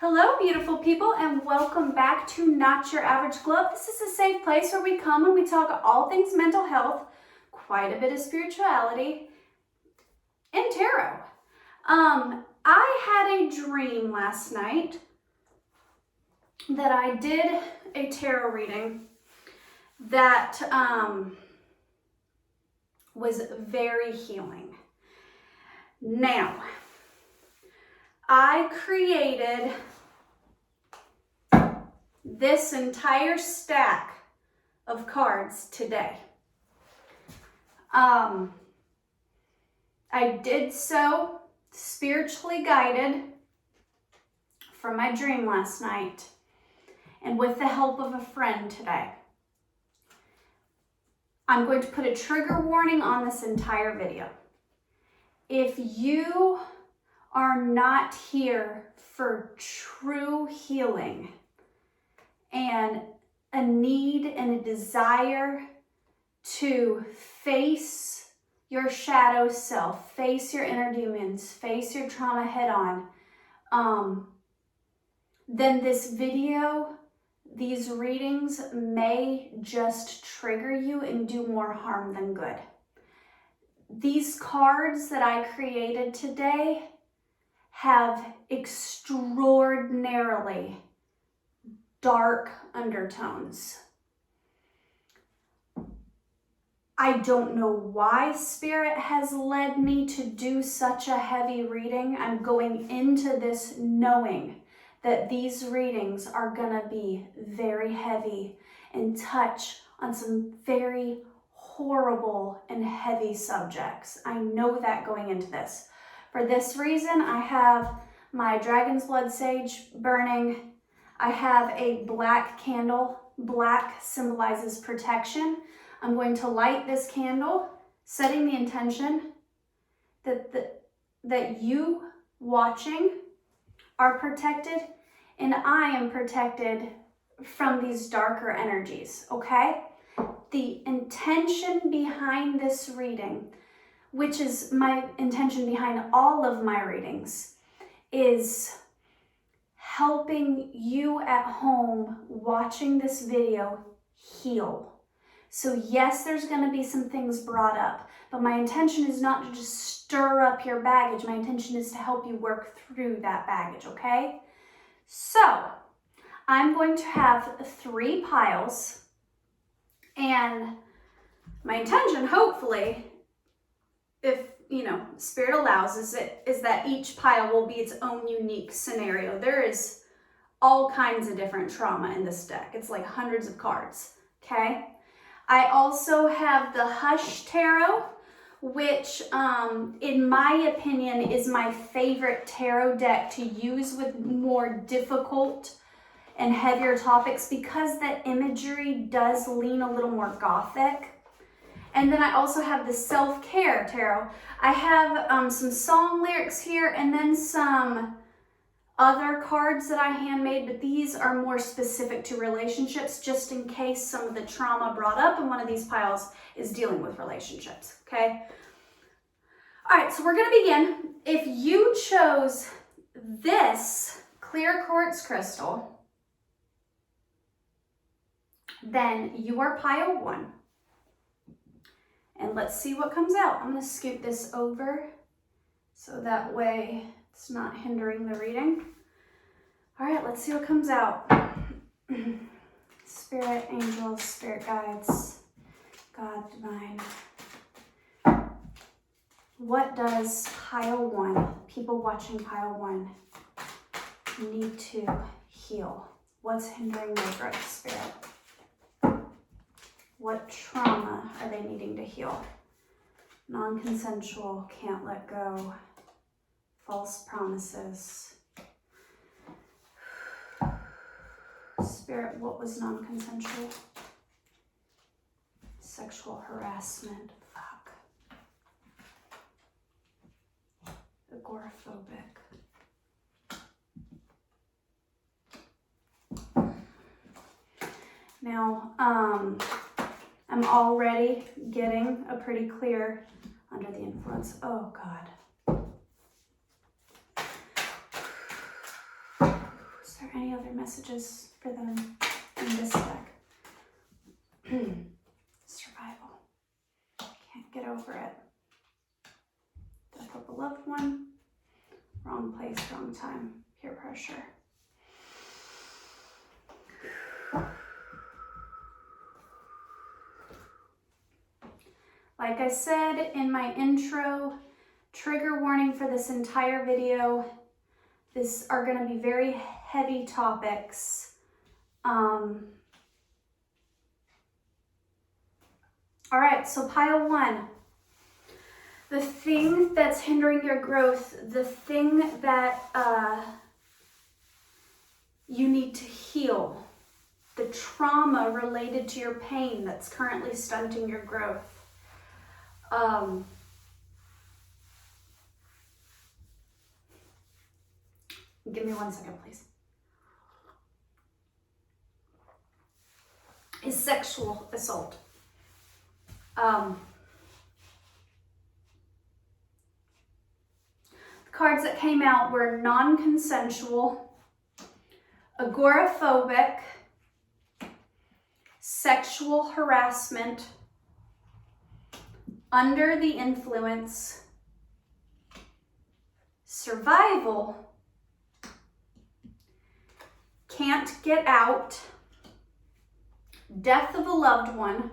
Hello, beautiful people, and welcome back to Not Your Average Glove. This is a safe place where we come and we talk all things mental health, quite a bit of spirituality, and tarot. I had a dream last night that I did a tarot reading that was very healing. Now, I created this entire stack of cards today. I did so spiritually guided from my dream last night and with the help of a friend today. I'm going to put a trigger warning on this entire video. If you are not here for true healing and a need and a desire to face your shadow self, face your inner demons, face your trauma head on, then this video, these readings may just trigger you and do more harm than good. These cards that I created today have extraordinarily dark undertones. I don't know why Spirit has led me to do such a heavy reading. I'm going into this knowing that these readings are gonna be very heavy and touch on some very horrible and heavy subjects. I know that going into this. For this reason, I have my Dragon's Blood Sage burning. I have a black candle. Black symbolizes protection. I'm going to light this candle, setting the intention that you watching are protected and I am protected from these darker energies, okay? The intention behind this reading, which is my intention behind all of my readings, is helping you at home watching this video heal. So yes, there's going to be some things brought up, but my intention is not to just stir up your baggage. My intention is to help you work through that baggage, okay? So I'm going to have 3 piles, and my intention, hopefully, if Spirit allows, is that each pile will be its own unique scenario. There is all kinds of different trauma in this deck. It's like hundreds of cards, okay? I also have the Hush Tarot, which in my opinion is my favorite tarot deck to use with more difficult and heavier topics because that imagery does lean a little more gothic. And then I also have the Self-Care Tarot. I have some song lyrics here and then some other cards that I handmade, but these are more specific to relationships just in case some of the trauma brought up in one of these piles is dealing with relationships, okay? All right, so we're gonna begin. If you chose this clear quartz crystal, then you are pile 1. And let's see what comes out. I'm gonna scoot this over so that way it's not hindering the reading. All right, let's see what comes out. Spirit, angels, spirit guides, God divine. What does pile 1, people watching pile 1, need to heal? What's hindering their growth, Spirit? What trauma are they needing to heal? Non-consensual, can't let go, false promises. Spirit, what was non-consensual? Sexual harassment, fuck. Agoraphobic. Now, I'm already getting a pretty clear under the influence. Oh God. Is there any other messages for them in this deck? Survival. Can't get over it. Death of a loved one. Wrong place, wrong time. Peer pressure. Like I said in my intro, trigger warning for this entire video. These are going to be very heavy topics. All right, so pile one. The thing that's hindering your growth, the thing that you need to heal, the trauma related to your pain that's currently stunting your growth. Give me 1 second, please. Is sexual assault. The cards that came out were non-consensual, agoraphobic, sexual harassment, under the influence, survival, can't get out, death of a loved one,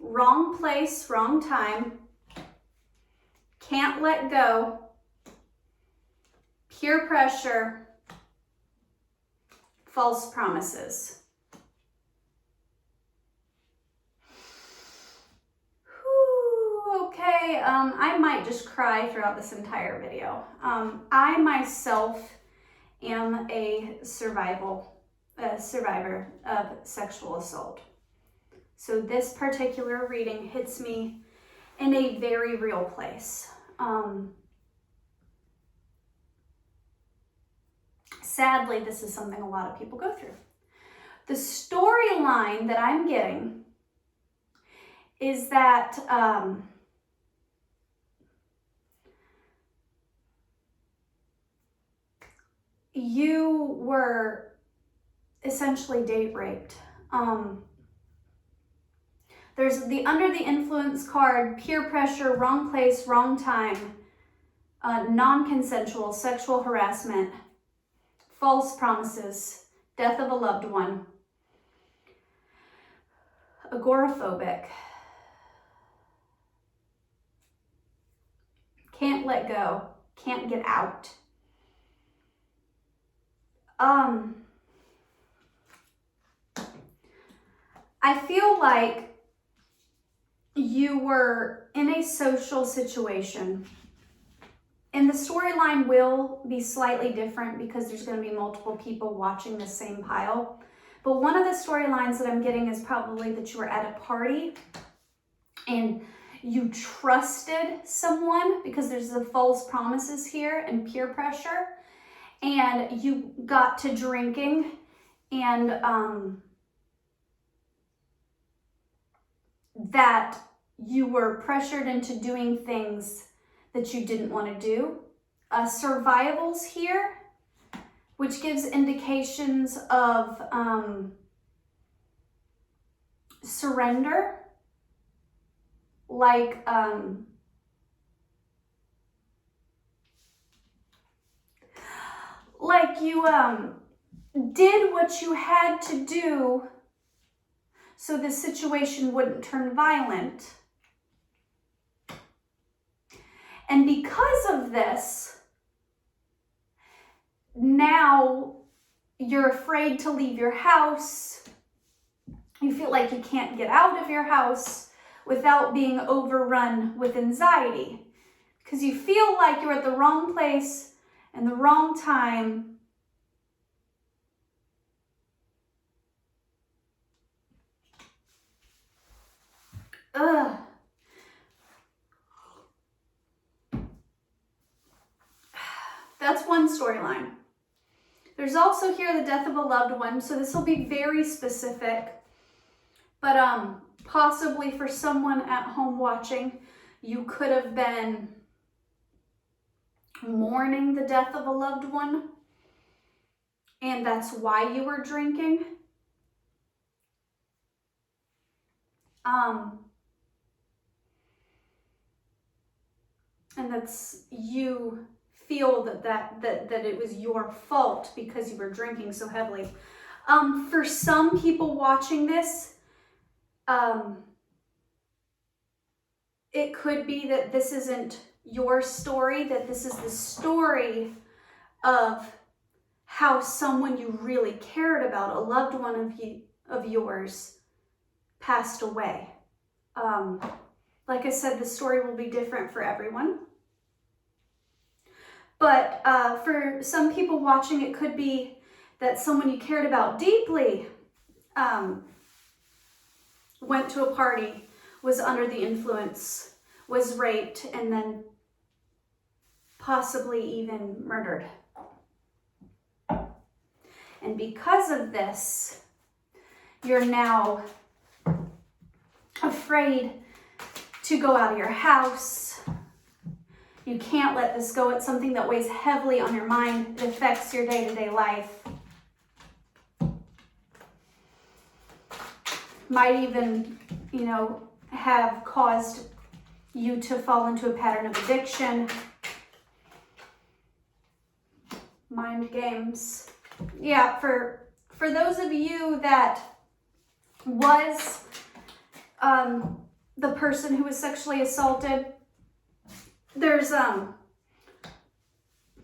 wrong place, wrong time, can't let go, peer pressure, false promises. Okay, I might just cry throughout this entire video. I myself am a survivor of sexual assault. So this particular reading hits me in a very real place. Sadly, this is something a lot of people go through. The storyline that I'm getting is that you were essentially date raped. There's the under the influence card, peer pressure, wrong place, wrong time, non-consensual, sexual harassment, false promises, death of a loved one, agoraphobic, can't let go, can't get out. I feel like you were in a social situation, and the storyline will be slightly different because there's going to be multiple people watching the same pile. But one of the storylines that I'm getting is probably that you were at a party and you trusted someone, because there's the false promises here and peer pressure, and you got to drinking and that you were pressured into doing things that you didn't want to do. Survivals here, which gives indications of surrender, like you did what you had to do so the situation wouldn't turn violent. And because of this, now you're afraid to leave your house. You feel like you can't get out of your house without being overrun with anxiety, because you feel like you're at the wrong place and the wrong time. Ugh. That's one storyline. There's also here the death of a loved one, so this will be very specific, but possibly for someone at home watching, you could have been mourning the death of a loved one. and that's why you were drinking. And that's, you feel that it was your fault because you were drinking so heavily. For some people watching this, it could be that this isn't your story, that this is the story of how someone you really cared about, a loved one of yours, passed away. Like I said, the story will be different for everyone. But for some people watching, it could be that someone you cared about deeply went to a party, was under the influence, was raped, and then possibly even murdered. And because of this, you're now afraid to go out of your house. You can't let this go. It's something that weighs heavily on your mind. It affects your day-to-day life. Might even, have caused you to fall into a pattern of addiction. Mind games. Yeah, for those of you that was the person who was sexually assaulted, there's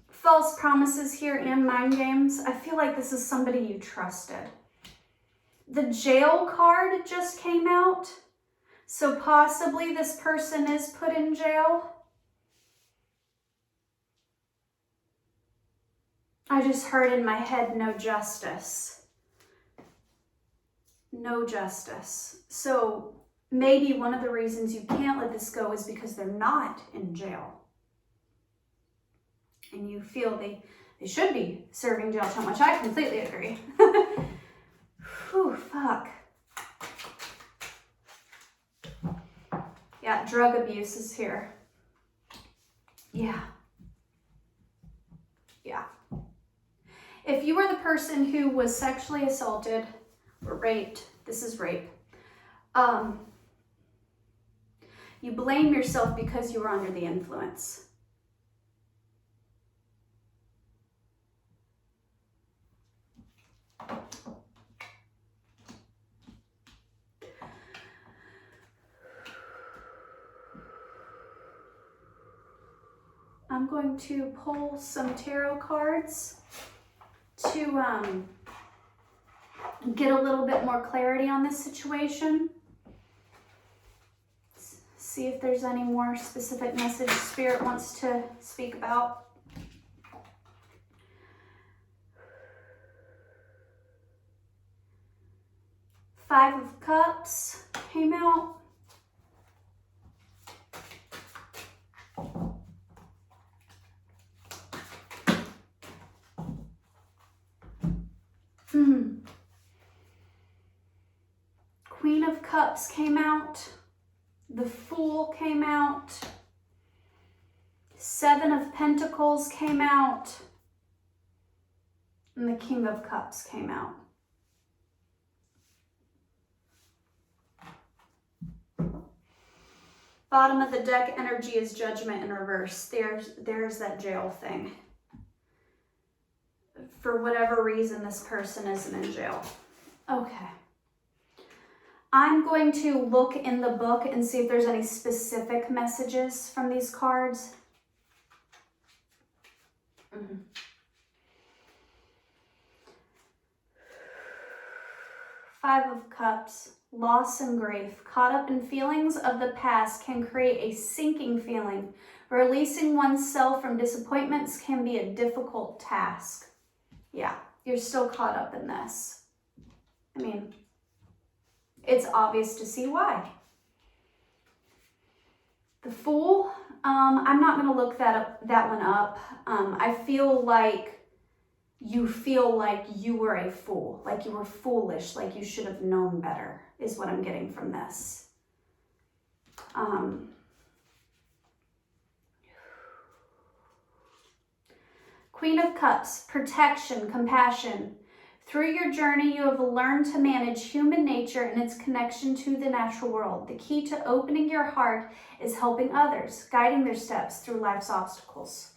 false promises here and mind games. I feel like this is somebody you trusted. The jail card just came out, so possibly this person is put in jail. I just heard in my head, no justice. No justice. So maybe one of the reasons you can't let this go is because they're not in jail. And you feel they should be serving jail time, which I completely agree. Whew, fuck. Yeah, drug abuse is here. Yeah. Yeah. If you were the person who was sexually assaulted or raped, this is rape, you blame yourself because you were under the influence. I'm going to pull some tarot cards to get a little bit more clarity on this situation. See if there's any more specific message Spirit wants to speak about. Five of Cups came out. Queen of Cups came out. The Fool came out. Seven of Pentacles came out. And the King of Cups came out. Bottom of the deck energy is Judgment in reverse. There's that jail thing. For whatever reason, this person isn't in jail. Okay. I'm going to look in the book and see if there's any specific messages from these cards. Five of Cups, loss and grief. Caught up in feelings of the past can create a sinking feeling. Releasing oneself from disappointments can be a difficult task. Yeah, you're still caught up in this. I mean, it's obvious to see why. The Fool, I'm not going to look that one up. I feel like you were a fool, like you were foolish, like you should have known better, is what I'm getting from this. Queen of Cups, protection, compassion. Through your journey, you have learned to manage human nature and its connection to the natural world. The key to opening your heart is helping others, guiding their steps through life's obstacles.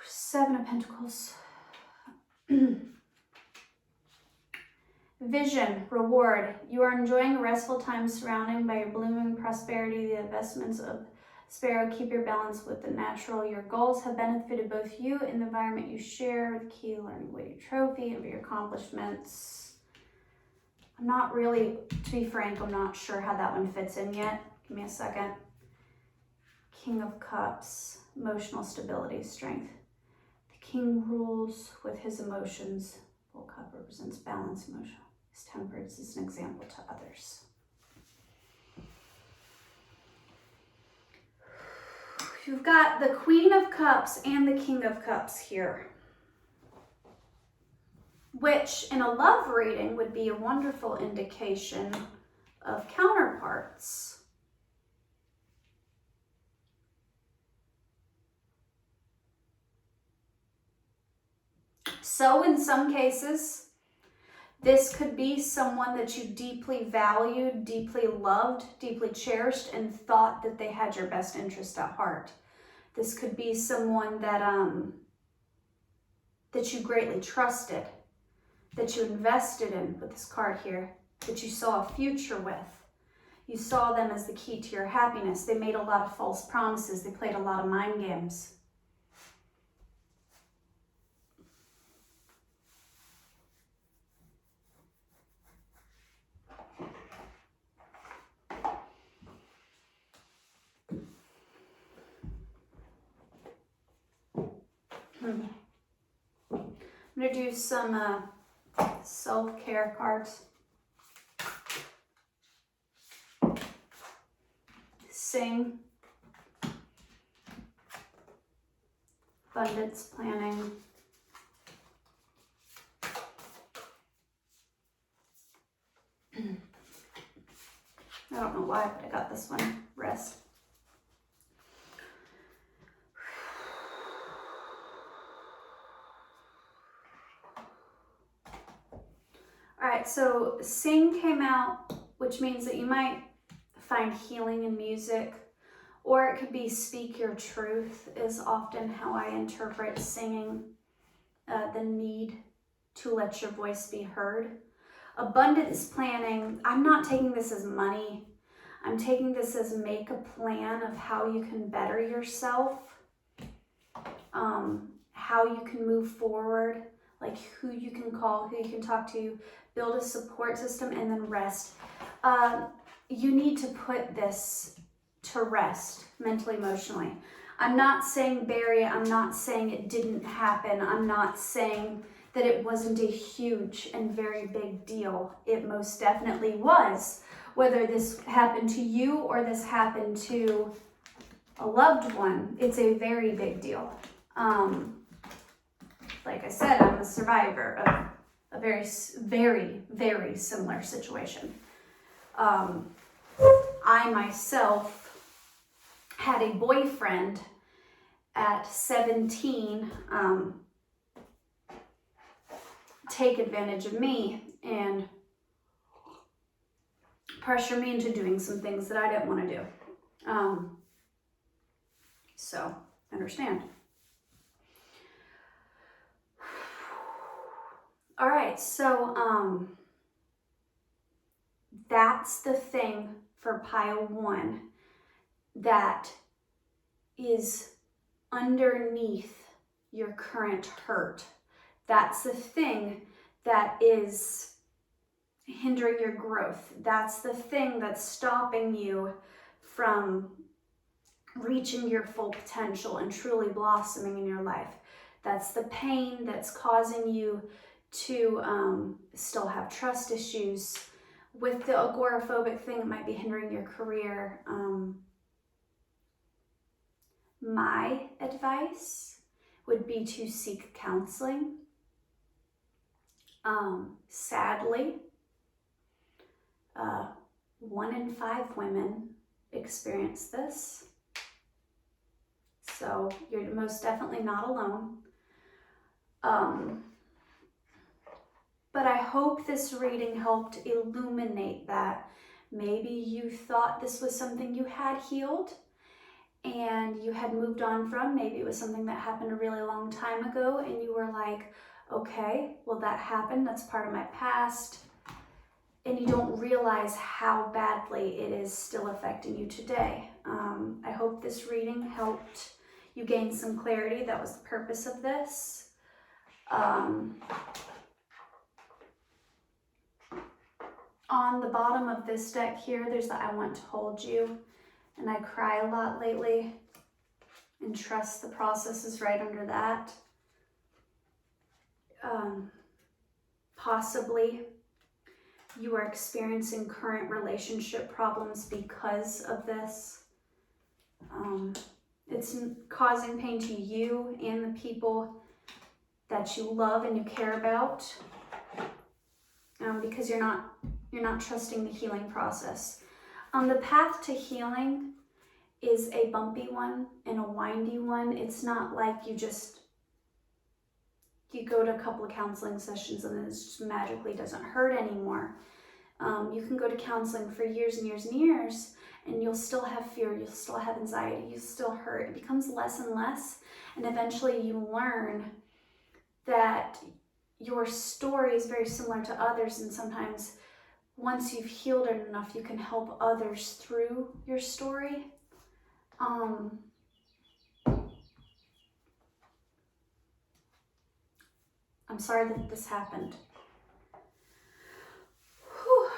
Seven of Pentacles. Vision, reward. You are enjoying a restful time surrounded by your blooming prosperity. The investments of Sparrow keep your balance with the natural. Your goals have benefited both you and the environment you share. The key, learning weighty trophy of your accomplishments. I'm not really, to be frank, I'm not sure how that one fits in yet. Give me a second. King of Cups, emotional stability, strength. The king rules with his emotions. Full cup represents balance, emotional. His temperance is an example to others. You've got the Queen of Cups and the King of Cups here, which in a love reading would be a wonderful indication of counterparts. So in some cases, this could be someone that you deeply valued, deeply loved, deeply cherished, and thought that they had your best interest at heart. This could be someone that that you greatly trusted, that you invested in with this card here, that you saw a future with. You saw them as the key to your happiness. They made a lot of false promises. They played a lot of mind games. I'm going to do some self-care cards. Sing. Abundance planning. I don't know why, but I got this one. Rest. All right, so sing came out, which means that you might find healing in music, or it could be speak your truth is often how I interpret singing, the need to let your voice be heard. Abundance planning, I'm not taking this as money. I'm taking this as make a plan of how you can better yourself, how you can move forward, like who you can call, who you can talk to, build a support system, and then rest. You need to put this to rest mentally, emotionally. I'm not saying bury it. I'm not saying it didn't happen. I'm not saying that it wasn't a huge and very big deal. It most definitely was. Whether this happened to you or this happened to a loved one, it's a very big deal. Like I said, I'm a survivor of a very, very, very similar situation. I myself had a boyfriend at 17 take advantage of me and pressure me into doing some things that I didn't want to do. So, understand. All right, so that's the thing for pile one that is underneath your current hurt. That's the thing that is hindering your growth. That's the thing that's stopping you from reaching your full potential and truly blossoming in your life. That's the pain that's causing you to still have trust issues. With the agoraphobic thing, it might be hindering your career. My advice would be to seek counseling. Sadly, 1 in 5 women experience this. So you're most definitely not alone. But I hope this reading helped illuminate that. Maybe you thought this was something you had healed and you had moved on from. Maybe it was something that happened a really long time ago and you were like, okay, well that happened, that's part of my past. And you don't realize how badly it is still affecting you today. I hope this reading helped you gain some clarity. That was the purpose of this. On the bottom of this deck here, there's the I want to hold you. And I cry a lot lately. And trust the process is right under that. Possibly you are experiencing current relationship problems because of this. It's causing pain to you and the people that you love and you care about, because you're not trusting the healing process. The path to healing is a bumpy one and a windy one. It's not like you go to a couple of counseling sessions and it just magically doesn't hurt anymore. You can go to counseling for years and years and years, and you'll still have fear, you'll still have anxiety, you'll still hurt. It becomes less and less, and eventually you learn that your story is very similar to others, and sometimes once you've healed it enough, you can help others through your story. I'm sorry that this happened.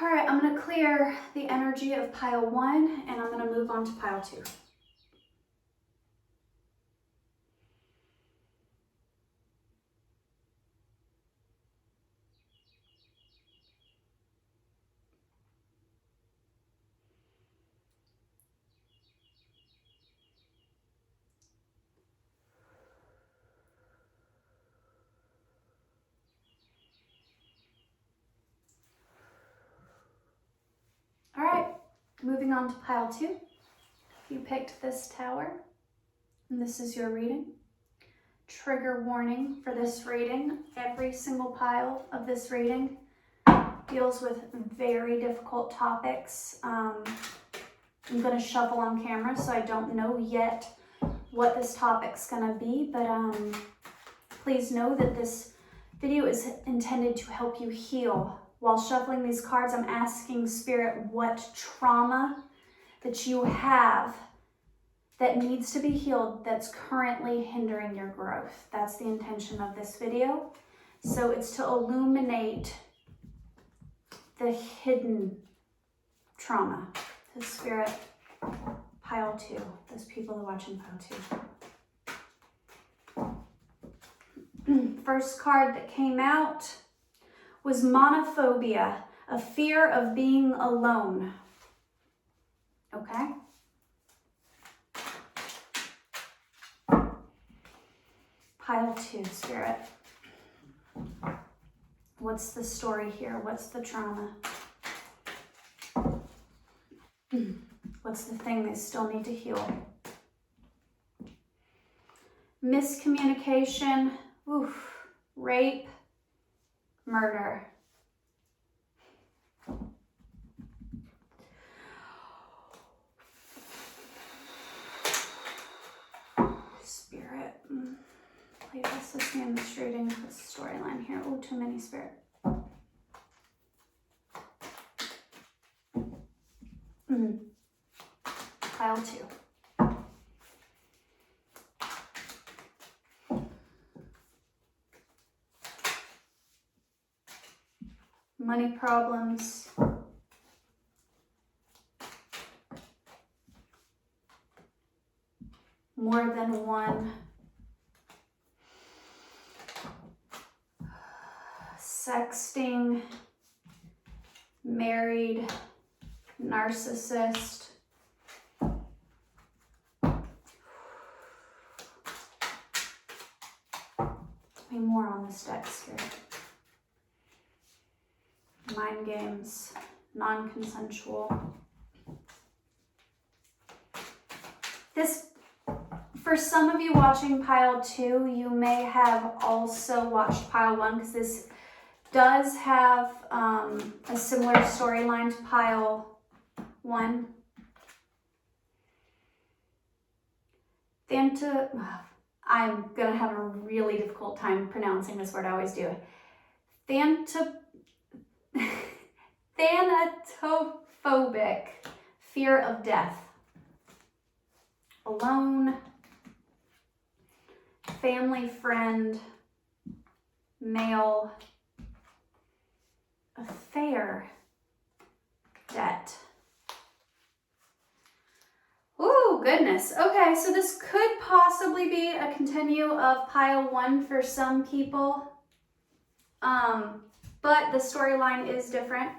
All right, I'm going to clear the energy of pile 1 and I'm going to move on to pile 2. All right, moving on to pile 2. You picked this tower, and this is your reading. Trigger warning for this reading. Every single pile of this reading deals with very difficult topics. I'm going to shuffle on camera, so I don't know yet what this topic's going to be, but please know that this video is intended to help you heal. While shuffling these cards, I'm asking Spirit what trauma that you have that needs to be healed that's currently hindering your growth. That's the intention of this video. So it's to illuminate the hidden trauma. The Spirit, pile 2. Those people are watching pile 2. First card that came out was monophobia, a fear of being alone. Okay? Pile 2, Spirit. What's the story here? What's the trauma? What's the thing they still need to heal? Miscommunication, rape, murder. Spirit, please assist me in this reading. This storyline here. Oh, too many, Spirit. Pile 2. Money problems. More than one. Sexting. Married. Narcissist. Tell me more on this deck, Spirit. Mind games, non-consensual. This, for some of you watching pile 2, you may have also watched pile 1, because this does have a similar storyline to pile 1. I'm gonna have a really difficult time pronouncing this word, I always do. Thanatophobic, fear of death. Alone, family friend, male, affair, debt. Ooh, goodness. Okay, so this could possibly be a continue of pile 1 for some people. But the storyline is different.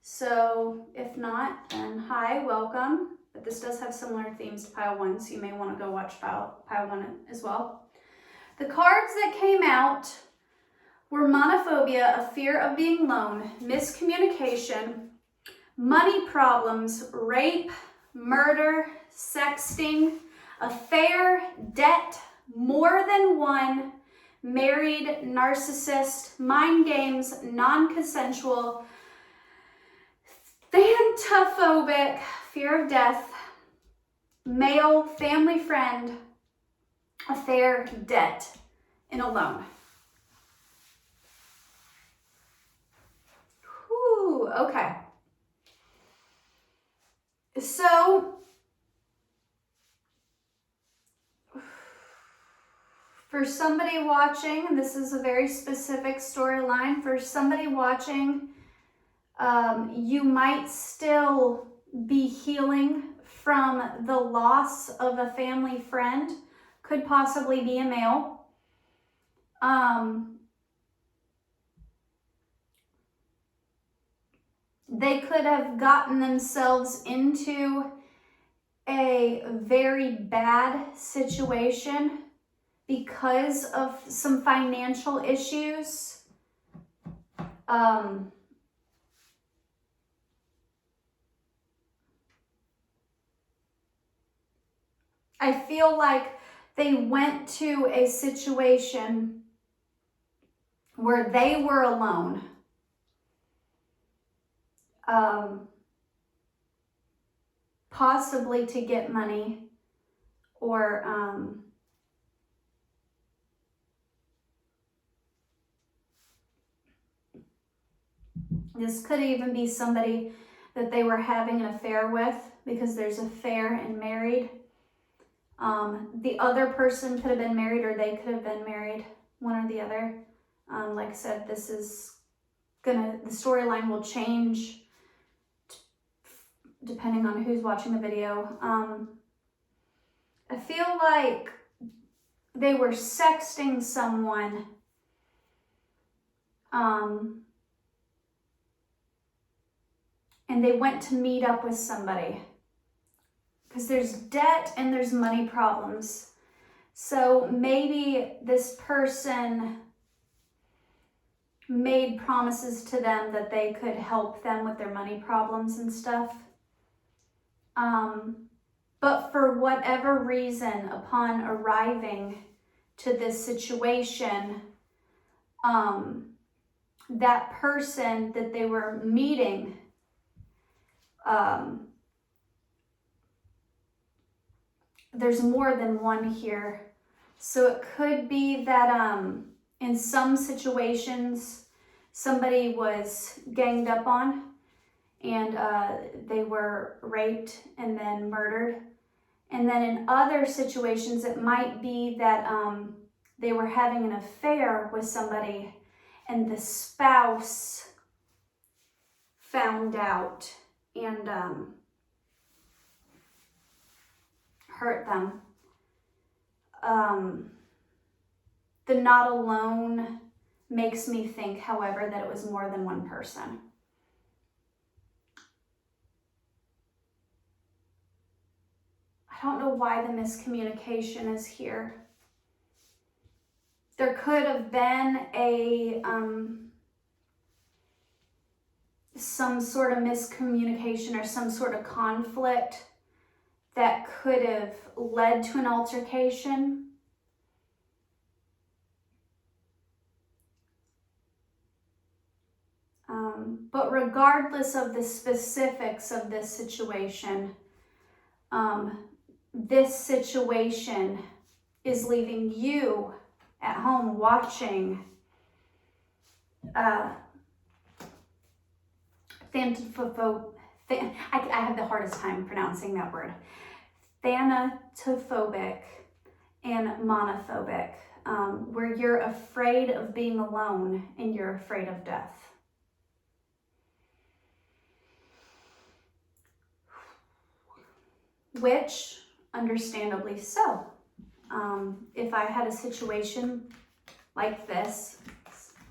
So if not, then hi, welcome. But this does have similar themes to pile 1, so you may want to go watch pile 1 as well. The cards that came out were monophobia, a fear of being alone, miscommunication, money problems, rape, murder, sexting, affair, debt, more than one, married, narcissist, mind games, non-consensual, thanatophobic, fear of death, male, family friend, affair, debt, and alone. Whew, okay. So, for somebody watching, and this is a very specific storyline, for somebody watching, you might still be healing from the loss of a family friend, could possibly be a male. They could have gotten themselves into a very bad situation because of some financial issues. I feel like they went to a situation where they were alone. Possibly to get money, or this could even be somebody that they were having an affair with, because there's affair and married. The other person could have been married, or they could have been married, one or the other. Like I said, the storyline will change depending on who's watching the video. I feel like they were sexting someone, and they went to meet up with somebody, because there's debt and there's money problems. So maybe this person made promises to them that they could help them with their money problems and stuff. But for whatever reason, upon arriving to this situation, that person that they were meeting, there's more than one here. So it could be that in some situations, somebody was ganged up on, and they were raped and then murdered. And then in other situations, it might be that they were having an affair with somebody, and the spouse found out and hurt them. The not alone makes me think, however, that it was more than one person. I don't know why the miscommunication is here. There could have been some sort of miscommunication or some sort of conflict that could have led to an altercation. But regardless of the specifics of this situation is leaving you at home watching I have the hardest time pronouncing that word. Thanatophobic and monophobic, where you're afraid of being alone and you're afraid of death. Which, understandably so. If I had a situation like this,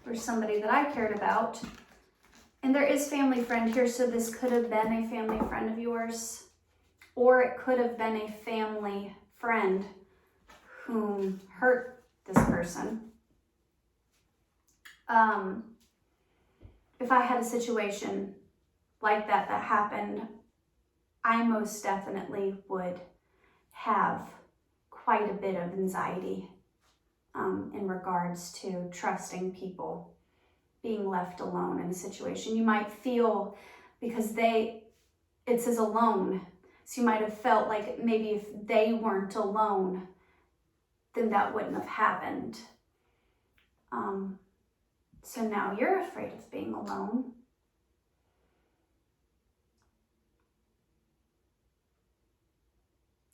or somebody that I cared about, and there is family friend here, so this could have been a family friend of yours, or it could have been a family friend whom hurt this person. If I had a situation like that happened, I most definitely would have quite a bit of anxiety in regards to trusting people, being left alone in a situation. You might feel, because it says alone, so you might have felt like maybe if they weren't alone, then that wouldn't have happened. So now you're afraid of being alone.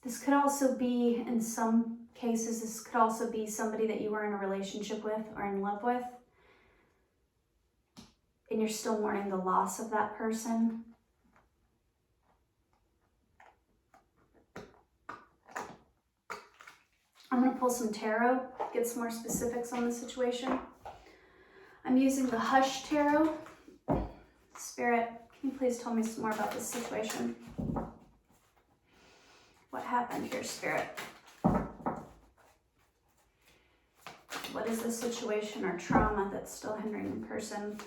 This could also be, in some cases, this could also be somebody that you were in a relationship with or in love with, and you're still mourning the loss of that person. I'm going to pull some tarot, get some more specifics on the situation. I'm using the Hush Tarot. Spirit, can you please tell me some more about this situation? What happened here, Spirit? What is the situation or trauma that's still hindering the person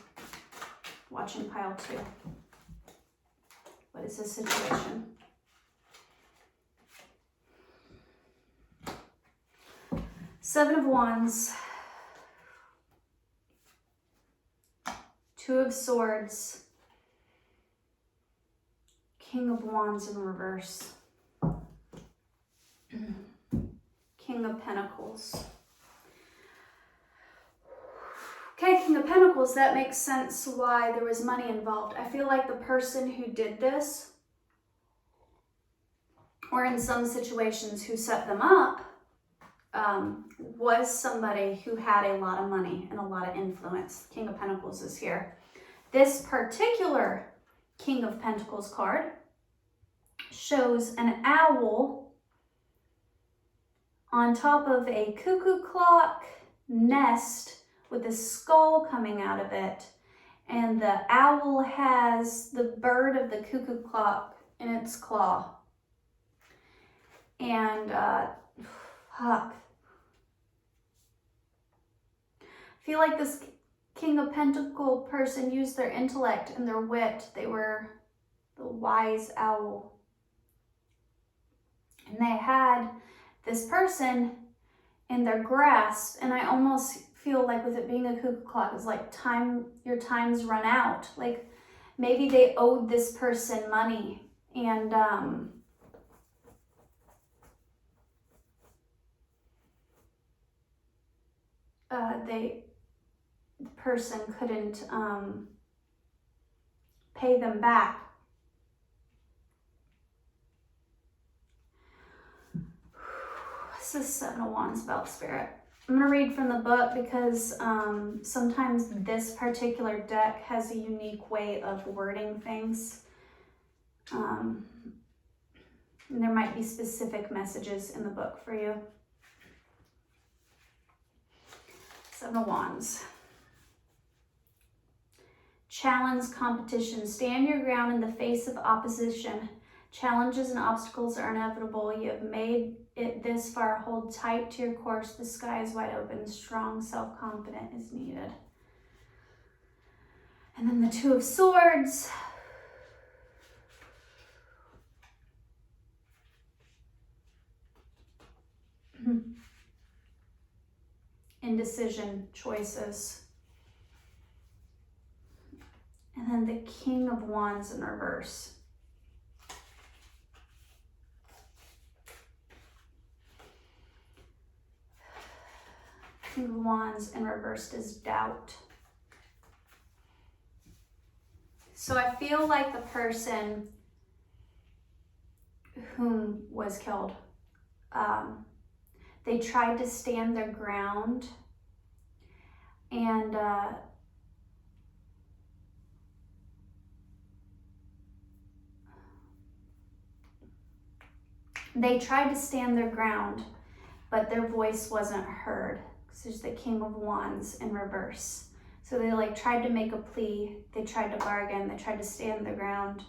watching pile 2? What is the situation? Seven of Wands, Two of Swords, King of Wands in reverse, King of Pentacles. Okay, King of Pentacles, that makes sense why there was money involved. I feel like the person who did this, or in some situations who set them up, was somebody who had a lot of money and a lot of influence. King of Pentacles is here. This particular King of Pentacles card shows an owl on top of a cuckoo clock nest with a skull coming out of it, and the owl has the bird of the cuckoo clock in its claw. And fuck. I feel like this King of Pentacle person used their intellect and their wit. They were the wise owl. And they had this person in their grasp, and I almost feel like with it being a cuckoo clock, it's like your time's run out. Like maybe they owed this person money, and the person couldn't pay them back. What's this Seven of Wands about, Spirit? I'm going to read from the book because sometimes this particular deck has a unique way of wording things. And there might be specific messages in the book for you. Seven of Wands. Challenge, competition. Stand your ground in the face of opposition. Challenges and obstacles are inevitable. You have made it this far. Hold tight to your course. The sky is wide open. Strong self-confidence is needed. And then the Two of Swords. Indecision, choices. And then the King of Wands in reverse. King of Wands in reversed is doubt. So I feel like the person whom was killed, they tried to stand their ground, and they tried to stand their ground, but their voice wasn't heard. So it's the King of Wands in reverse. So they like tried to make a plea, they tried to bargain, they tried to stand their ground.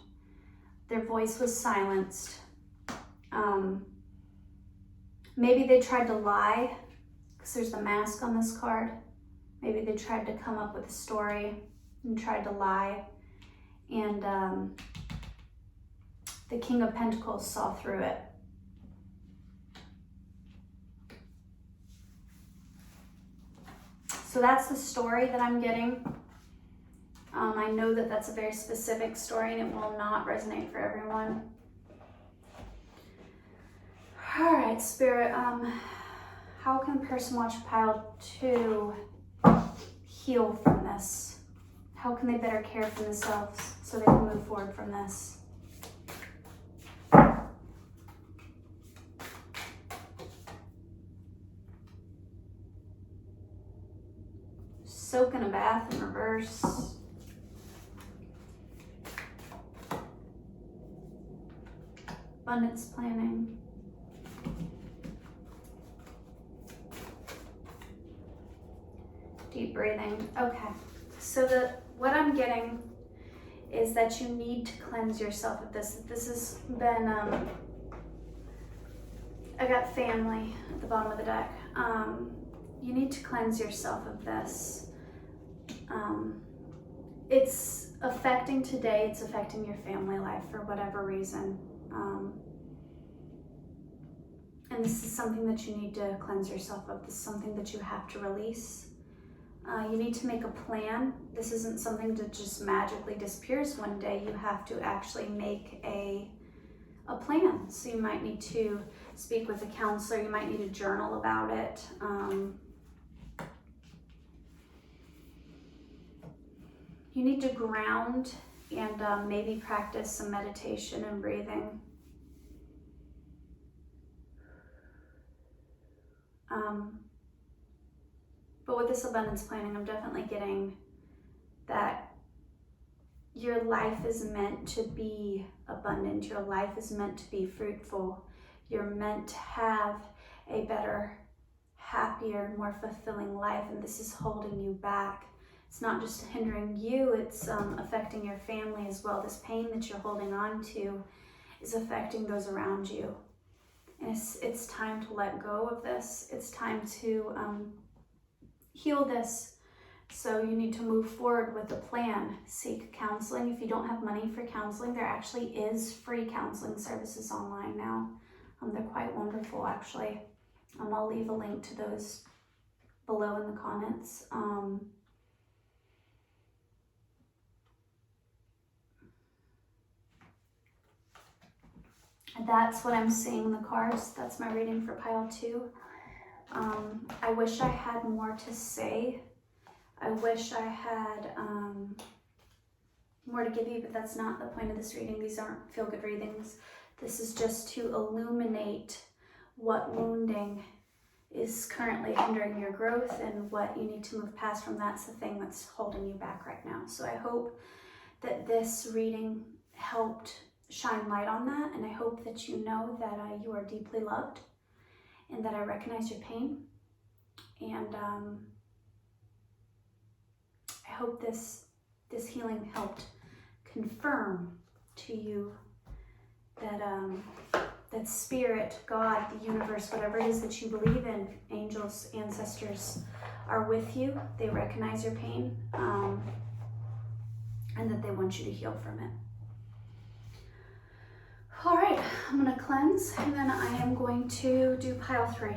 Their voice was silenced. Maybe they tried to lie, because there's the Mask on this card. Maybe they tried to come up with a story and tried to lie. And the King of Pentacles saw through it. So that's the story that I'm getting. I know that that's a very specific story and it will not resonate for everyone. All right, Spirit, how can a person watch pile 2 heal from this? How can they better care for themselves so they can move forward from this? Soak in a bath in reverse. Abundance planning. Deep breathing. Okay, so what I'm getting is that you need to cleanse yourself of this. This has been, I got family at the bottom of the deck. You need to cleanse yourself of this. It's affecting today, it's affecting your family life for whatever reason. And this is something that you need to cleanse yourself of. This is something that you have to release. You need to make a plan. This isn't something that just magically disappears one day. You have to actually make a plan. So you might need to speak with a counselor. You might need to journal about it. You need to ground and maybe practice some meditation and breathing. But with this abundance planning, I'm definitely getting that your life is meant to be abundant. Your life is meant to be fruitful. You're meant to have a better, happier, more fulfilling life, and this is holding you back. It's not just hindering you, it's affecting your family as well. This pain that you're holding on to is affecting those around you. And it's time to let go of this. It's time to heal this. So you need to move forward with a plan. Seek counseling. If you don't have money for counseling, there actually is free counseling services online now. They're quite wonderful, actually. I'll leave a link to those below in the comments. That's what I'm seeing in the cards. That's my reading for pile 2. I wish I had more to say. I wish I had more to give you, but that's not the point of this reading. These aren't feel-good readings. This is just to illuminate what wounding is currently hindering your growth and what you need to move past from. That's the thing that's holding you back right now. So I hope that this reading helped shine light on that, and I hope that you know that you are deeply loved and that I recognize your pain, and I hope this healing helped confirm to you that that spirit, God, the universe, whatever it is that you believe in, angels, ancestors, are with you. They recognize your pain. and that they want you to heal from it. All right, I'm gonna cleanse, and then I am going to do pile 3.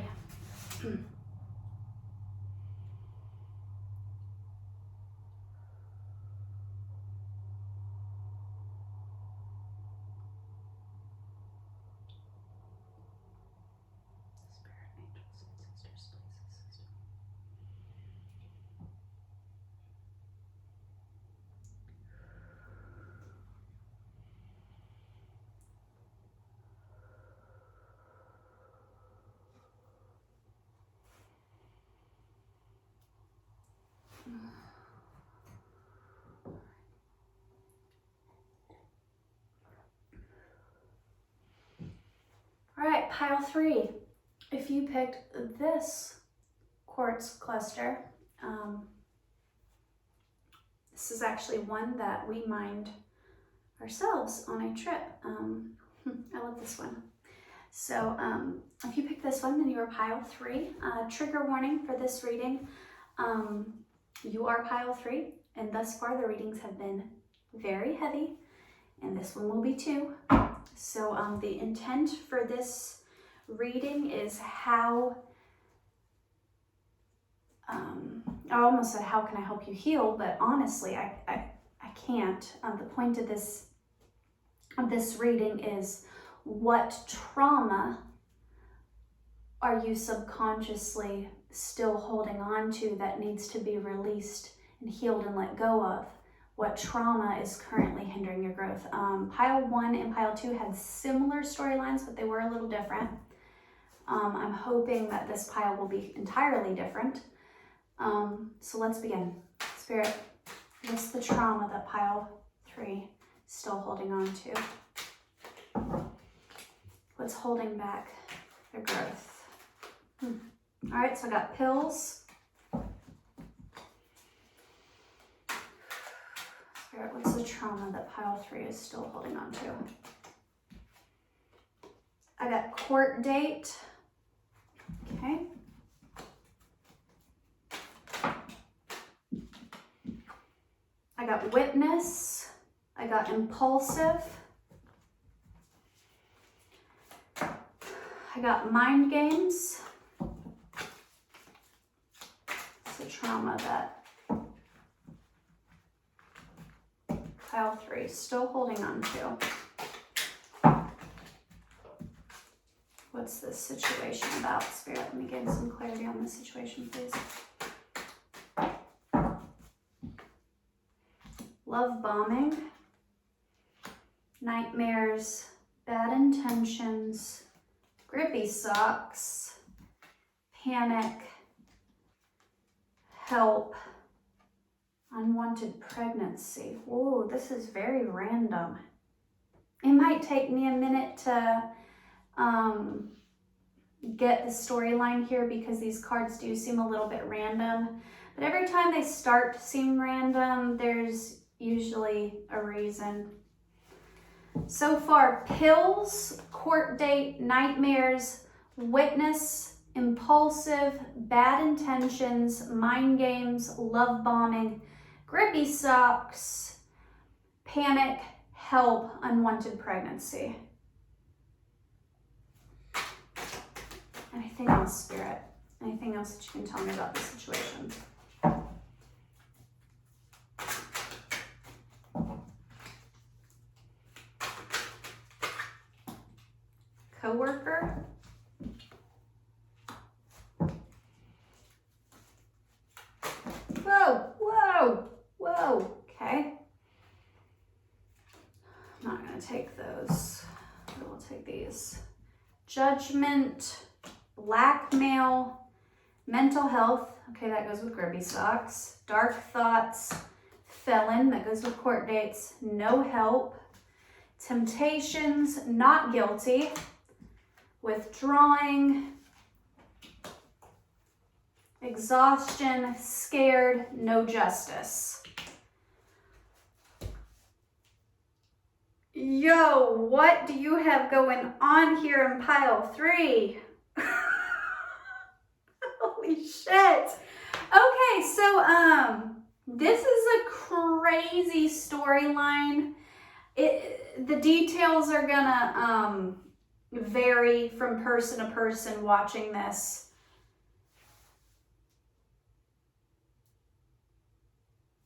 All right, pile 3. If you picked this quartz cluster, this is actually one that we mined ourselves on a trip. I love this one. So if you pick this one, then you are pile 3. Trigger warning for this reading. You are pile 3, and thus far the readings have been very heavy, and this one will be too. So the intent for this reading is how, I almost said, how can I help you heal? But honestly, I can't. The point of this reading is, what trauma are you subconsciously still holding on to that needs to be released and healed and let go of? What trauma is currently hindering your growth? Pile 1 and pile 2 had similar storylines, but they were a little different. I'm hoping that this pile will be entirely different. So let's begin. Spirit, what's the trauma that pile 3 is still holding on to? What's holding back their growth? All right, so I got pills. Spirit, what's the trauma that pile 3 is still holding on to? I got court date. Okay. I got witness. I got impulsive. I got mind games. It's the trauma that pile 3 is still holding on to. What's this situation about, Spirit? Let me get some clarity on this situation, please. Love bombing, nightmares, bad intentions, grippy socks, panic, help, unwanted pregnancy. Whoa, this is very random. It might take me a minute to get the storyline here, because these cards do seem a little bit random. But every time they start to seem random, there's usually a reason. So far, pills, court date, nightmares, witness, impulsive, bad intentions, mind games, love bombing, grippy socks, panic, help, unwanted pregnancy. Anything else, Spirit? Anything else that you can tell me about this situation? Coworker? Whoa, whoa, whoa. Okay. I'm not going to take those. I will take these. Judgment, blackmail, mental health. Okay, that goes with grippy socks. Dark thoughts, felon. That goes with court dates. No help. Temptations, not guilty. Withdrawing, exhaustion, scared, no justice. Yo, what do you have going on here in pile 3? Holy shit. Okay, so This is a crazy storyline. The details are gonna vary from person to person watching this.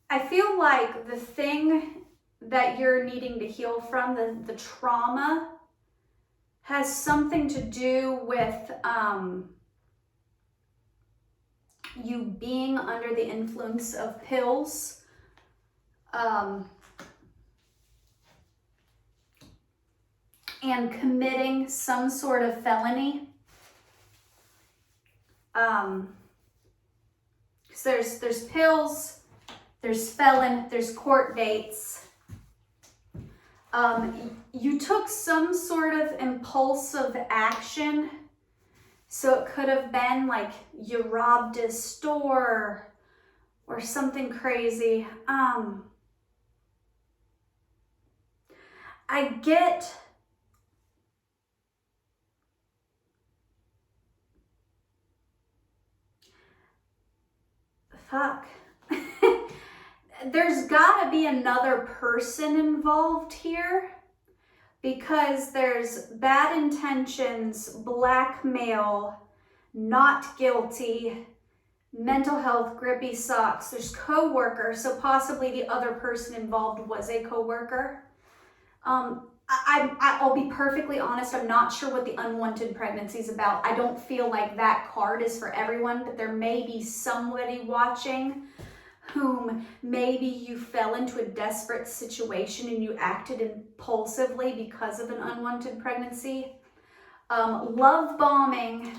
I feel like the thing that you're needing to heal from, the trauma, has something to do with you being under the influence of pills, and committing some sort of felony. So there's pills, there's felon, there's court dates. You took some sort of impulsive action. So it could have been like you robbed a store or something crazy. I get there's gotta be another person involved here, because there's bad intentions, blackmail, not guilty, mental health, grippy socks. There's co-worker, so possibly the other person involved was a co-worker. I'll be perfectly honest, I'm not sure what the unwanted pregnancy is about. I don't feel like that card is for everyone, but there may be somebody watching whom maybe you fell into a desperate situation and you acted impulsively because of an unwanted pregnancy. Love bombing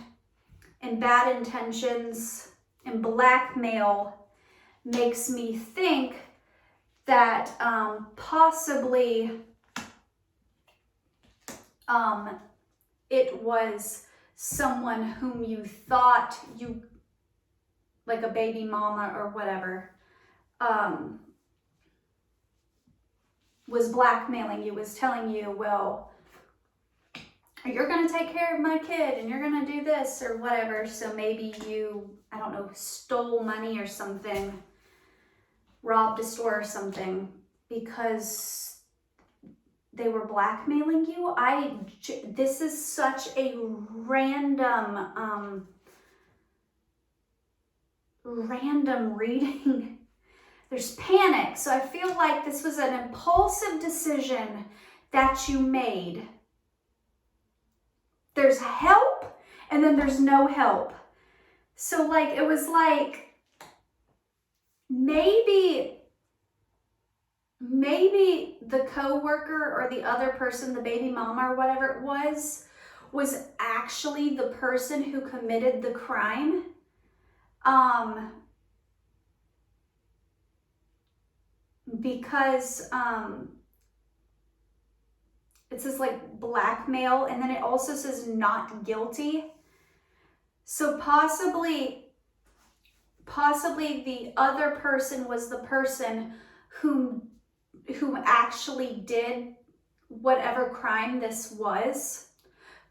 and bad intentions and blackmail makes me think that possibly it was someone whom you thought you, like a baby mama or whatever, was blackmailing you, was telling you, well, you're going to take care of my kid and you're going to do this or whatever. So maybe you, I don't know, stole money or something, robbed a store or something because they were blackmailing you. This is such a random reading. There's panic. So I feel like this was an impulsive decision that you made. There's help and then there's no help. So like, it was like, maybe the coworker or the other person, the baby mama or whatever it was actually the person who committed the crime. Because it says like blackmail, and then it also says not guilty. So possibly the other person was the person who actually did whatever crime this was,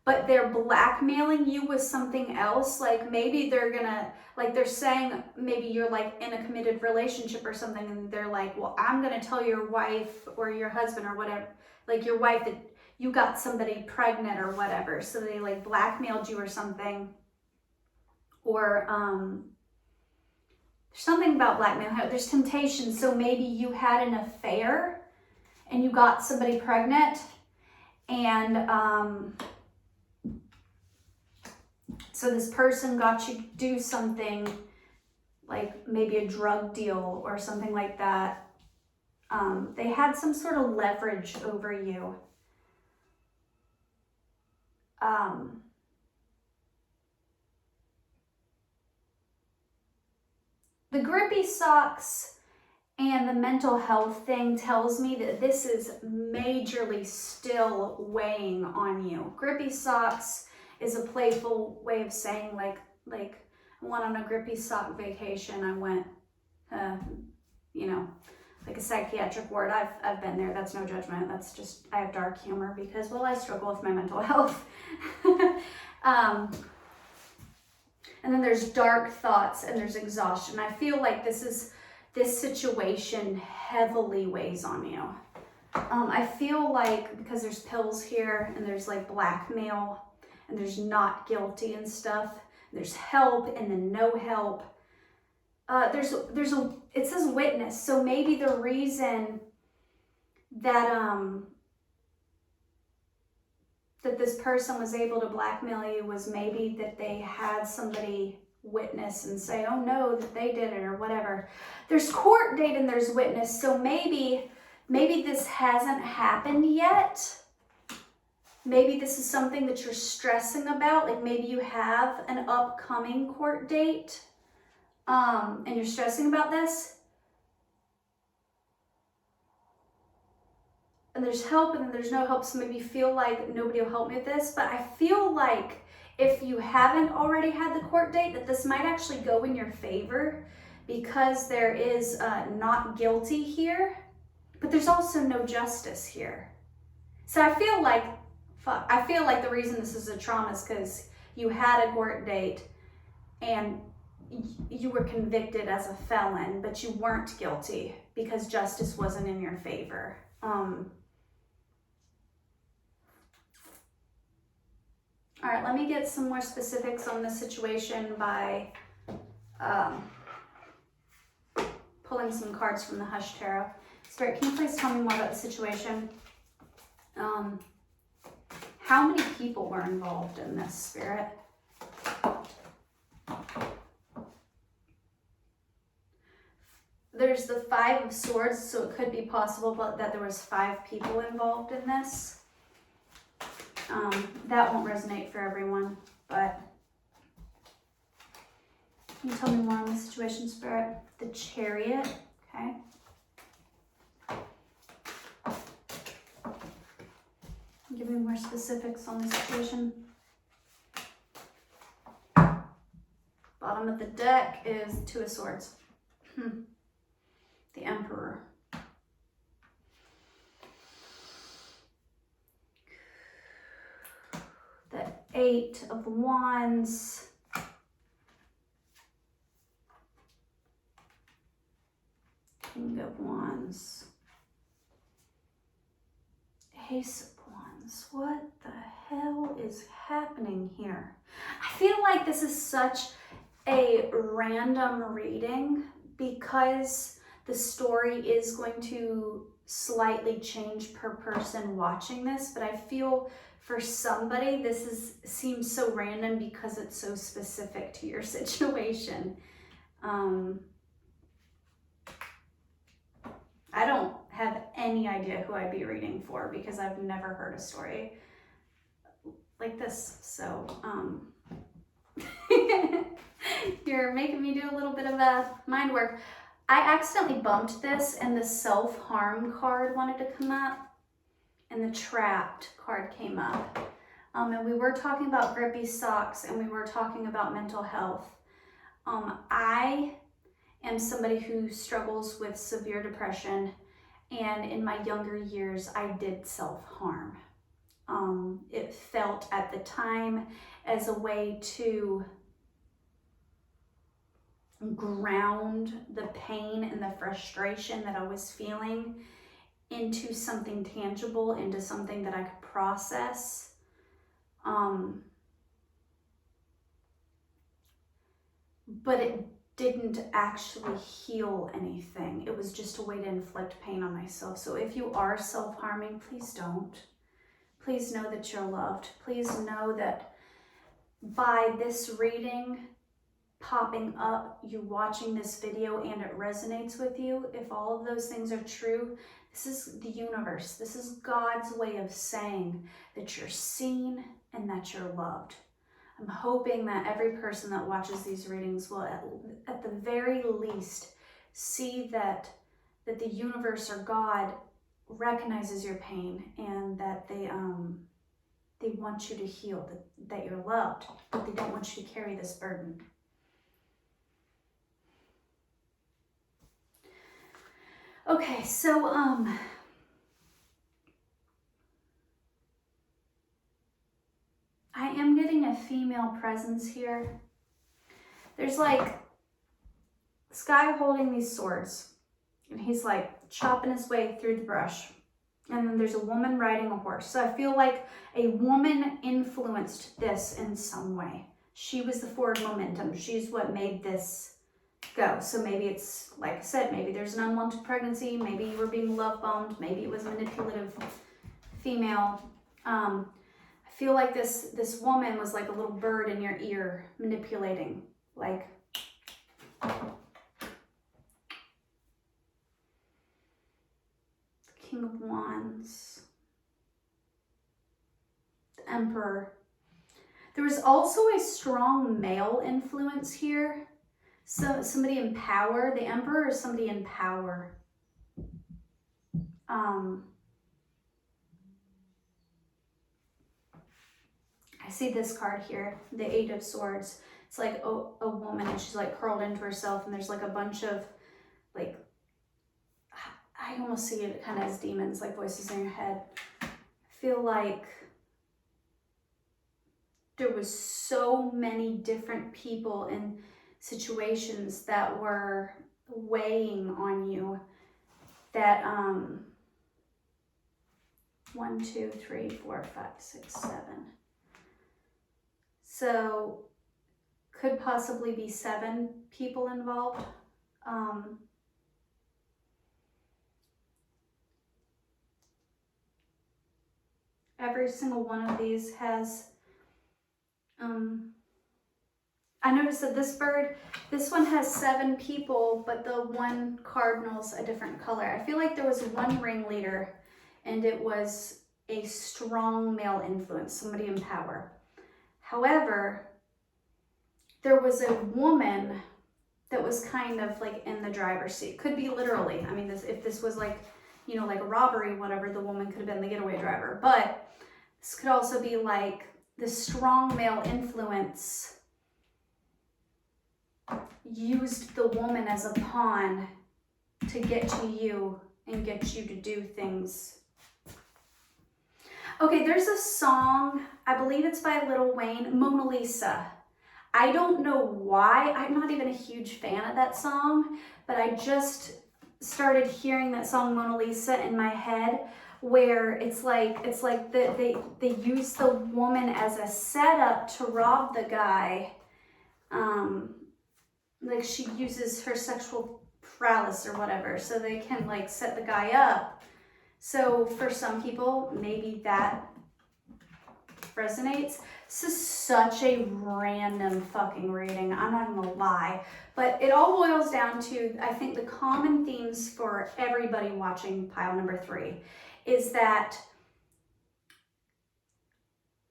but they're blackmailing you with something else. Like maybe they're gonna, like they're saying, maybe you're like in a committed relationship or something, and they're like, well, I'm gonna tell your wife or your husband or whatever, like your wife, that you got somebody pregnant or whatever. So they like blackmailed you or something. Or there's something about blackmail. There's temptation. So maybe you had an affair and you got somebody pregnant, and so this person got you to do something, like maybe a drug deal or something like that. They had some sort of leverage over you. The grippy socks and the mental health thing tells me that this is majorly still weighing on you. Grippy socks is a playful way of saying like I went on a grippy sock vacation. I went, like a psychiatric ward. I've been there. That's no judgment. That's just, I have dark humor because, well, I struggle with my mental health. And then there's dark thoughts and there's exhaustion. I feel like this this situation heavily weighs on you. I feel like because there's pills here and there's like blackmail and there's not guilty and stuff, there's help and then no help. It says witness. So maybe the reason that that this person was able to blackmail you was maybe that they had somebody witness and say, oh no, that they did it or whatever. There's court date and there's witness. So maybe this hasn't happened yet. Maybe this is something that you're stressing about. Like maybe you have an upcoming court date and you're stressing about this. And there's help and then there's no help. So maybe you feel like nobody will help me with this. But I feel like if you haven't already had the court date, that this might actually go in your favor because there is not guilty here, but there's also no justice here. So I feel like the reason this is a trauma is because you had a court date and you were convicted as a felon, but you weren't guilty because justice wasn't in your favor. All right, let me get some more specifics on this situation by pulling some cards from the Hush Tarot. Spirit, can you please tell me more about the situation? How many people were involved in this, Spirit? There's the Five of Swords, so it could be possible that there was 5 people involved in this. That won't resonate for everyone, but can you tell me more on the situation, Spirit? The Chariot, okay. Give me more specifics on the situation. Bottom of the deck is 2 of Swords. The Emperor. The 8 of Wands. King of Wands. Ace of Wands. What the hell is happening here? I feel like this is such a random reading because the story is going to slightly change per person watching this, but I feel for somebody this seems so random because it's so specific to your situation. I don't have any idea who I'd be reading for because I've never heard a story like this. So you're making me do a little bit of mind work. I accidentally bumped this and the self-harm card wanted to come up and the trapped card came up. And we were talking about grippy socks and we were talking about mental health. I am somebody who struggles with severe depression, and in my younger years I did self-harm. It felt at the time as a way to ground the pain and the frustration that I was feeling into something tangible, into something that I could process. But it didn't actually heal anything. It was just a way to inflict pain on myself. So if you are self-harming, please don't. Please know that you're loved. Please know that by this reading popping up, you watching this video, and it resonates with you, if all of those things are true, this is the universe. This is God's way of saying that you're seen and that you're loved. I'm hoping that every person that watches these readings will at the very least see that the universe or God recognizes your pain and that they want you to heal, that you're loved, but they don't want you to carry this burden. Okay, so I am getting a female presence here. There's like this guy holding these swords, and he's like chopping his way through the brush. And then there's a woman riding a horse. So I feel like a woman influenced this in some way. She was the forward momentum. She's what made this go. So maybe it's, like I said, maybe there's an unwanted pregnancy. Maybe you were being love bombed. Maybe it was a manipulative female. I feel like this woman was like a little bird in your ear manipulating, like, King of Wands, the Emperor. There was also a strong male influence here. So somebody in power. The Emperor is somebody in power. I see this card here, the Eight of Swords. It's like a woman, and she's like curled into herself, and there's like a bunch of like, I almost see it kind of as demons, like voices in your head. I feel like there was so many different people in situations that were weighing on you that 1, 2, 3, 4, 5, 6, 7. So could possibly be 7 people involved. Every single one of these has, I noticed that this one has 7 people, but the one cardinal's a different color. I feel like there was one ringleader, and it was a strong male influence, somebody in power. However, there was a woman that was kind of like in the driver's seat. Could be literally. I mean, if this was like, you know, like a robbery, whatever, the woman could have been the getaway driver. But this could also be like the strong male influence used the woman as a pawn to get to you and get you to do things. Okay, there's a song, I believe it's by Lil Wayne, Mona Lisa. I don't know why, I'm not even a huge fan of that song, but I just started hearing that song Mona Lisa in my head, where it's like they use the woman as a setup to rob the guy. Like she uses her sexual prowess or whatever, so they can like set the guy up. So for some people, maybe that resonates. This is such a random fucking reading, I'm not gonna lie. But it all boils down to, I think the common themes for everybody watching pile number 3 is that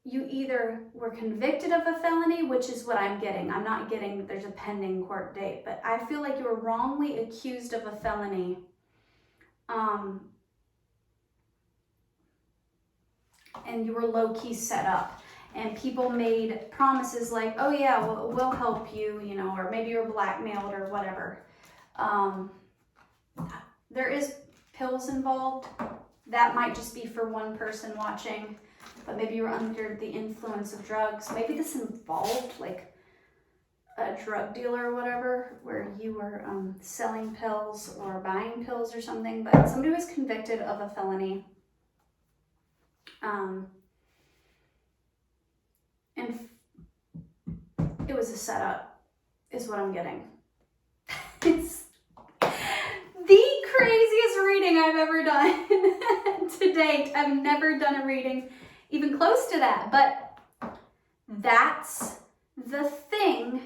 you either were convicted of a felony, which is what I'm getting. I'm not getting that there's a pending court date, but I feel like you were wrongly accused of a felony. And you were low-key set up. And people made promises like, oh yeah, we'll help you, you know, or maybe you're blackmailed or whatever. There is pills involved. That might just be for one person watching, but maybe you're under the influence of drugs. Maybe this involved like a drug dealer or whatever, where you were selling pills or buying pills or something, but somebody was convicted of a felony. And it was a setup, is what I'm getting. It's the craziest reading I've ever done to date. I've never done a reading even close to that, but that's the thing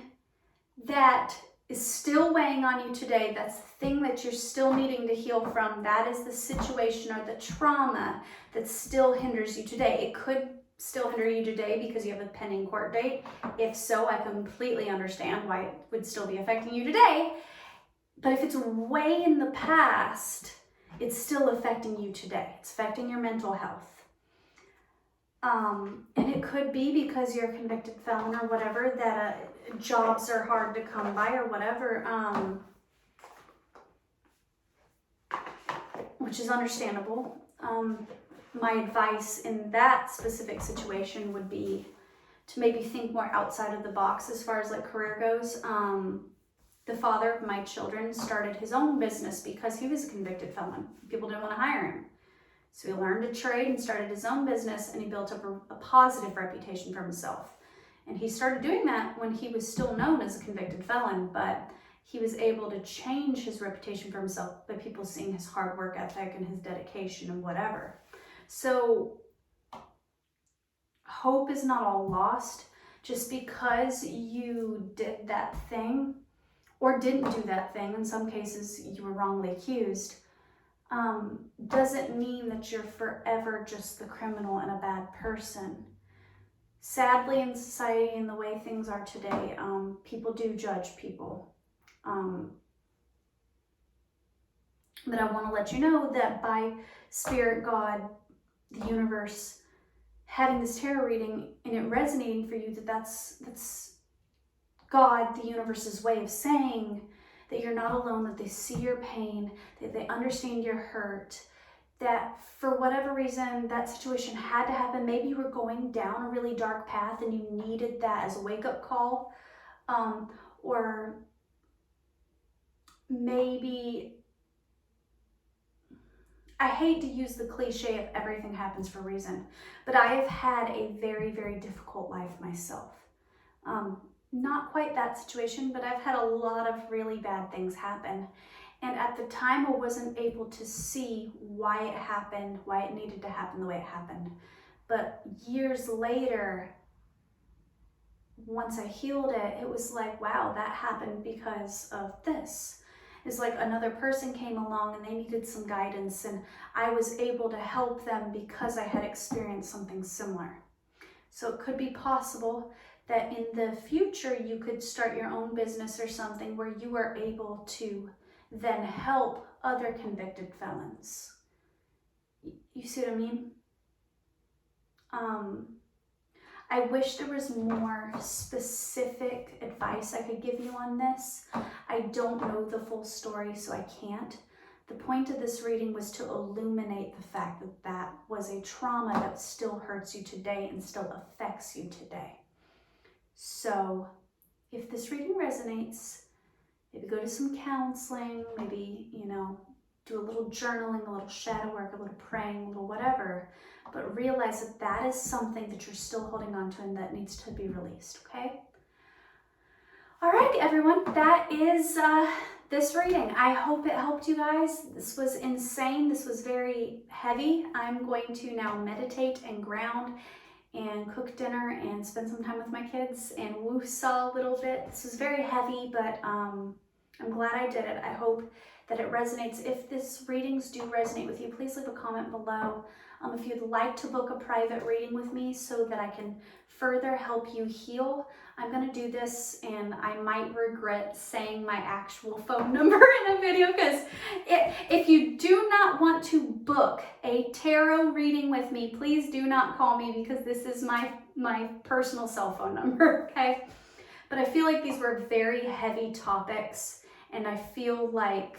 that is still weighing on you today. That's the thing that you're still needing to heal from. That is the situation or the trauma that still hinders you today. It could still hinder you today because you have a pending court date. If so, I completely understand why it would still be affecting you today. But if it's way in the past, it's still affecting you today. It's affecting your mental health. And it could be because you're a convicted felon or whatever, that jobs are hard to come by or whatever, which is understandable. My advice in that specific situation would be to maybe think more outside of the box as far as like career goes. The father of my children started his own business because he was a convicted felon. People didn't want to hire him. So he learned a trade and started his own business, and he built up a positive reputation for himself. And he started doing that when he was still known as a convicted felon, but he was able to change his reputation for himself by people seeing his hard work ethic and his dedication and whatever. So hope is not all lost. Just because you did that thing or didn't do that thing, in some cases you were wrongly accused, doesn't mean that you're forever just the criminal and a bad person. Sadly, in society and the way things are today, people do judge people. But I want to let you know that by Spirit, God, the universe, having this tarot reading and it resonating for you, that's God, the universe's way of saying that you're not alone, that they see your pain, that they understand your hurt, that for whatever reason that situation had to happen. Maybe you were going down a really dark path and you needed that as a wake-up call, or maybe, I hate to use the cliche of everything happens for a reason, but I have had a very, very difficult life myself. Not quite that situation, but I've had a lot of really bad things happen. And at the time, I wasn't able to see why it happened, why it needed to happen the way it happened. But years later, once I healed it, it was like, wow, that happened because of this. It's like another person came along and they needed some guidance, and I was able to help them because I had experienced something similar. So it could be possible that in the future you could start your own business or something where you are able to then help other convicted felons. You see what I mean? I wish there was more specific advice I could give you on this. I don't know the full story, so I can't. The point of this reading was to illuminate the fact that that was a trauma that still hurts you today and still affects you today. So if this reading resonates, maybe go to some counseling, maybe, do a little journaling, a little shadow work, a little praying, a little whatever, but realize that that is something that you're still holding on to and that needs to be released, okay? All right, everyone, that is this reading. I hope it helped you guys. This was insane. This was very heavy. I'm going to now meditate and ground and cook dinner and spend some time with my kids and woo-saw a little bit. This was very heavy, but I'm glad I did it. I hope that it resonates. If this readings do resonate with you, please leave a comment below. If you'd like to book a private reading with me so that I can further help you heal, I'm going to do this, and I might regret saying my actual phone number in a video, because if you do not want to book a tarot reading with me, please do not call me, because this is my personal cell phone number, okay? But I feel like these were very heavy topics, and I feel like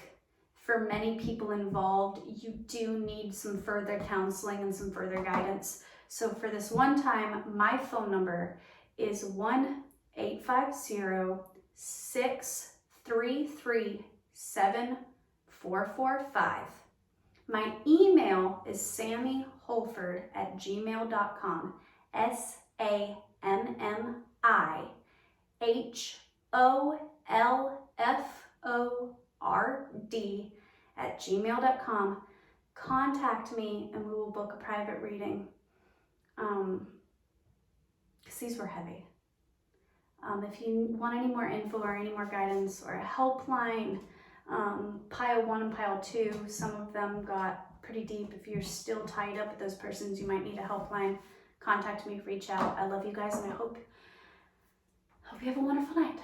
for many people involved, you do need some further counseling and some further guidance. So for this one time, my phone number is 1-850-633-7445. My email is sammiholford@gmail.com. SAMMIHOLFORD@gmail.com. Contact me and we will book a private reading. Because these were heavy. If you want any more info or any more guidance or a helpline, pile 1 and pile 2, some of them got pretty deep. If you're still tied up with those persons, you might need a helpline. Contact me, reach out. I love you guys, and I hope you have a wonderful night.